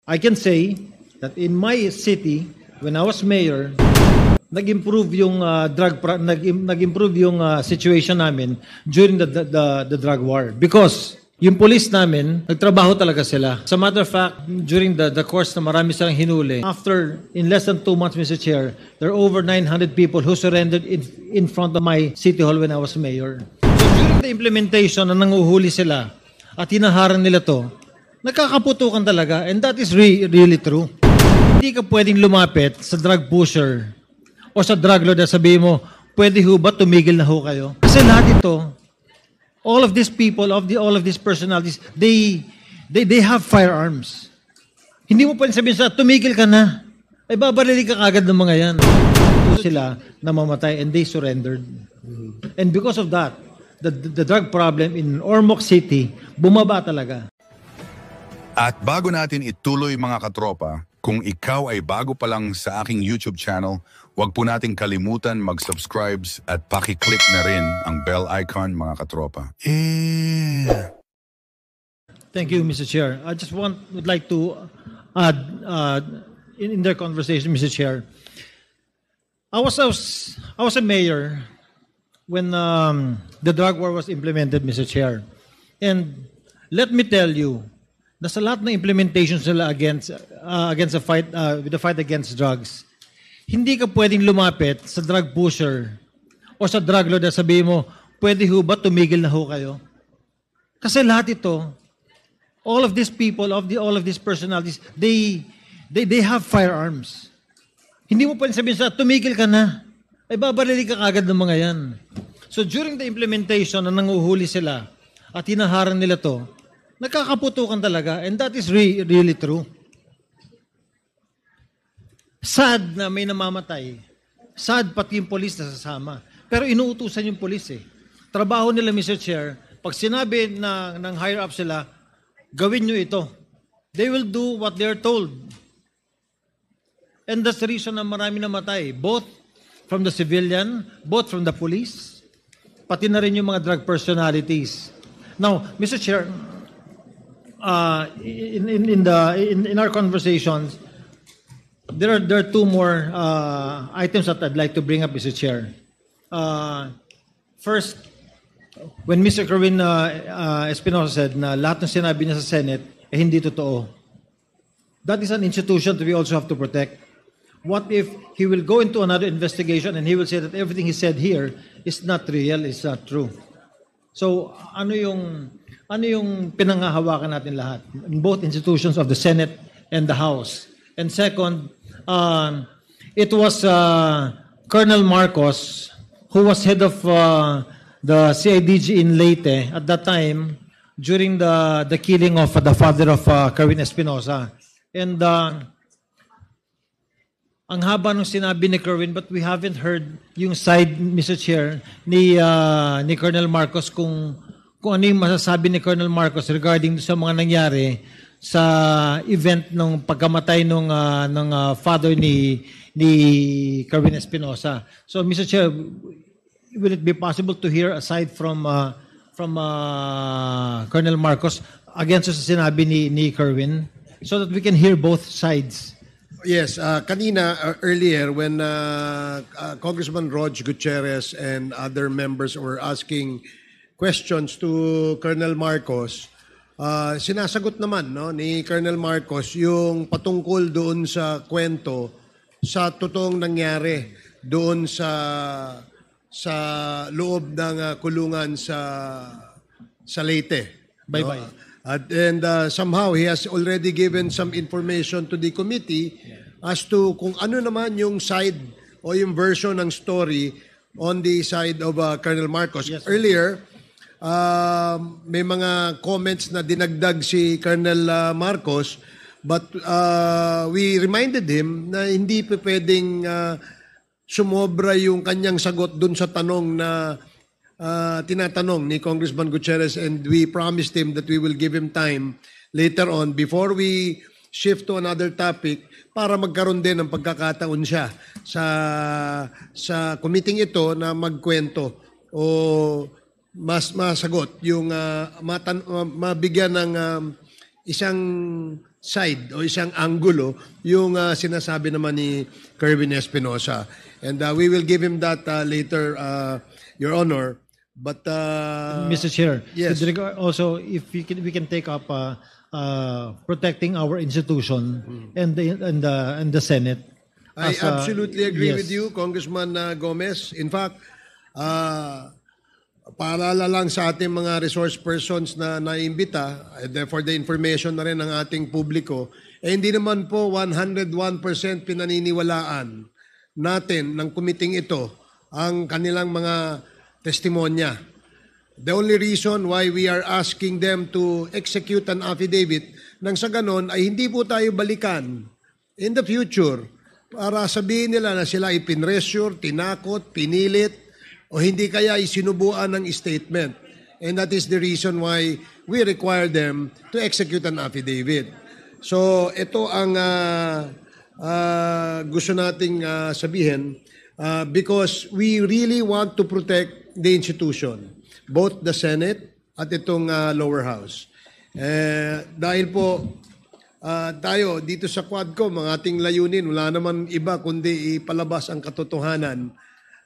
I can say that in my city, when I was mayor, nag-improve yung nag-improve yung situation namin during the drug war because yung police namin nagtrabaho talaga sila. As a matter of fact, during the course na marami silang hinuli, after in less than 2 months, Mr. Chair, there are over 900 people who surrendered in front of my city hall when I was mayor. So during the implementation na nanguhuli sila at hinaharang nila to, nagkakaputukan talaga, and that is really true. Hindi ka pwedeng lumapit sa drug pusher o sa drug lord na sabihin mo, pwede ho ba tumigil na ho kayo? Kasi lahat ito, all of these people, all of these personalities, they have firearms. Hindi mo pwedeng sabihin sa tumigil ka na. Ay babarili ka agad ng mga yan. Sila namamatay and they surrendered. And because of that, the drug problem in Ormoc City, bumaba talaga. At bago natin ituloy mga katropa, kung ikaw ay bago pa lang sa aking YouTube channel, huwag po nating kalimutan mag-subscribe at paki-click na rin ang bell icon mga katropa. Thank you, Mr. Chair. I just would like to add in their conversation, Mr. Chair. I was a mayor when the drug war was implemented, Mr. Chair. And let me tell you, nasa lahat ng implementations nila against the fight with the fight against drugs, hindi ka pwedeng lumapit sa drug pusher o sa drug lord na sabihin mo, pwede ho ba tumigil na ho kayo? Kasi lahat ito, all of these people, all of these personalities, they have firearms. Hindi mo pwedeng sabihin sa tumigil ka na. Ay babarili ka agad ng mga yan. So during the implementation na nanguhuli sila at hinaharang nila to, nagkakaputukan talaga, and that is really true. Sad na may namamatay. Sad pati yung polis na sasama. Pero inuutusan yung polis eh. Trabaho nila, Mr. Chair, pag sinabi ng higher up sila, gawin nyo ito. They will do what they're told. And that's the reason na marami namatay. Both from the civilian, both from the police, pati na rin yung mga drug personalities. Now, Mr. Chair, in our conversations, there are two more items that I'd like to bring up, Mr. Chair. First, when Mr. Kerwin Espinosa said na lahat ng sinabi niya sa Senate hindi totoo. That is an institution that we also have to protect. What if he will go into another investigation and he will say that everything he said here is not real, is not true? So, ano yung pinanghahawakan natin lahat in both institutions of the Senate and the House? And second, it was Colonel Marcos who was head of the CIDG in Leyte at that time during the killing of the father of Kerwin Espinosa. And ang haba nung sinabi ni Kerwin, but we haven't heard yung side, Mr. Chair, ni Colonel Marcos kung ano yung masasabi ni Colonel Marcos regarding sa mga nangyari sa event ng pagkamatay ng father ni Kerwin Espinosa. So, Mr. Chair, will it be possible to hear aside from Colonel Marcos against sa sinabi ni Kerwin so that we can hear both sides? Yes, kanina earlier when Congressman Rog Gutierrez and other members were asking questions to Colonel Marcos, sinasagot naman ni Colonel Marcos yung patungkol doon sa kwento sa totoong nangyari doon sa loob ng kulungan sa Leyte. Bye-bye. And somehow he has already given some information to the committee as to kung ano naman yung side o yung version ng story on the side of Colonel Marcos. Yes, earlier, may mga comments na dinagdag si Colonel Marcos, but we reminded him na hindi pa pwedeng sumobra yung kanyang sagot dun sa tanong na tinatanong ni Congressman Gutierrez, and we promised him that we will give him time later on before we shift to another topic para magkaroon din ng pagkakataon siya sa committee ito na magkwento o mas masagot yung mabigyan ng isang side o isang anggulo yung sinasabi naman ni Kerwin Espinosa. And we will give him that later, Your Honor. But Mr. Chair, yes. with regard also, if we can take up protecting our institution and the Senate. I absolutely agree yes. with you, Congressman Gomez. In fact, paalala lang sa ating mga resource persons na naimbita, for the information na rin ng ating publiko, hindi naman po 101% pinaniniwalaan natin ng kumiting ito ang kanilang mga testimonya. The only reason why we are asking them to execute an affidavit nang sa ganon ay hindi po tayo balikan in the future para sabihin nila na sila ipinressure, tinakot, pinilit, o hindi kaya isinubuan ng statement. And that is the reason why we require them to execute an affidavit. So ito ang gusto nating sabihin because we really want to protect the institution, both the Senate at itong lower house. Dahil po tayo dito sa Quadcom, ang ating layunin, wala naman iba kundi ipalabas ang katotohanan.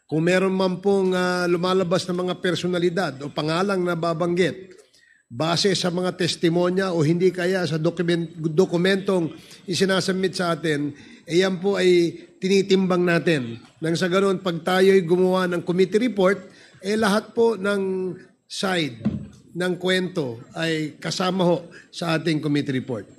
Kung meron man pong lumalabas na mga personalidad o pangalang nababanggit, base sa mga testimonya o hindi kaya sa dokumentong isinasubmit sa atin, yan po ay tinitimbang natin. Nang sa ganoon, pag tayo'y gumawa ng committee report, lahat po ng side ng kwento ay kasama ho sa ating committee report.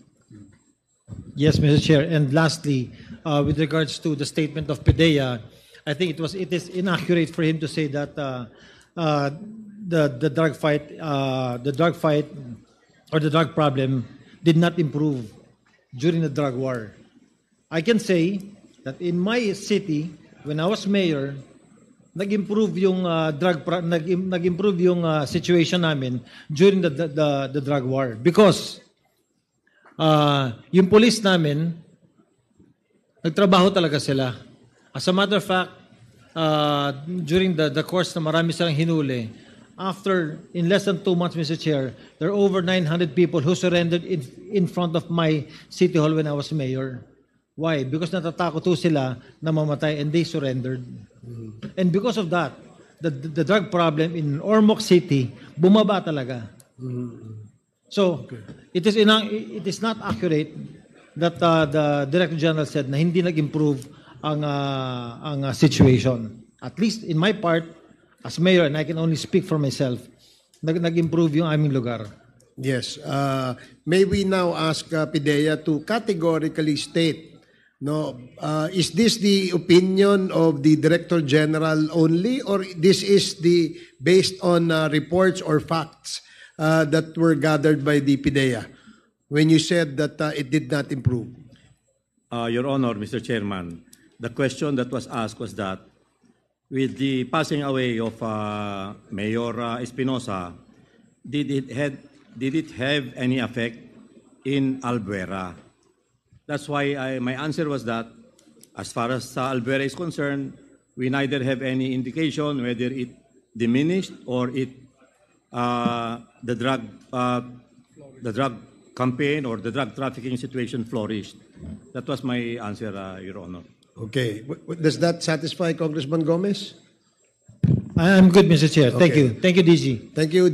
Yes, Mr. Chair. And lastly, with regards to the statement of PDEA, I think it is inaccurate for him to say that the drug fight or the drug problem did not improve during the drug war. I can say that in my city, when I was mayor, nag-improve yung nag-improve yung situation namin during the drug war because yung police namin nagtrabaho talaga sila. As a matter of fact, during the course na marami silang hinuli, in less than 2 months, Mr. Chair, there are over 900 people who surrendered in front of my city hall when I was mayor. Why? Because natatakot po sila na mamatay and they surrendered. And because of that, the drug problem in Ormoc City bumaba talaga. So, it is not accurate that the Director General said na hindi nag-improve ang situation. At least in my part, as mayor, and I can only speak for myself, nag-improve yung aming lugar. Yes. May we now ask PDEA to categorically state, is this the opinion of the Director General only, or this is based on reports or facts that were gathered by the PDEA when you said that it did not improve? Your Honor, Mr. Chairman, the question that was asked was that with the passing away of Mayor Espinosa, did it have any effect in Albuera? That's why my answer was that as far as Albuera is concerned, we neither have any indication whether it diminished or the drug campaign or the drug trafficking situation flourished. That was my answer, Your Honor. Okay. Does that satisfy Congressman Gomez? I'm good, Mr. Chair. Thank Okay. you. Thank you, DG. Thank you.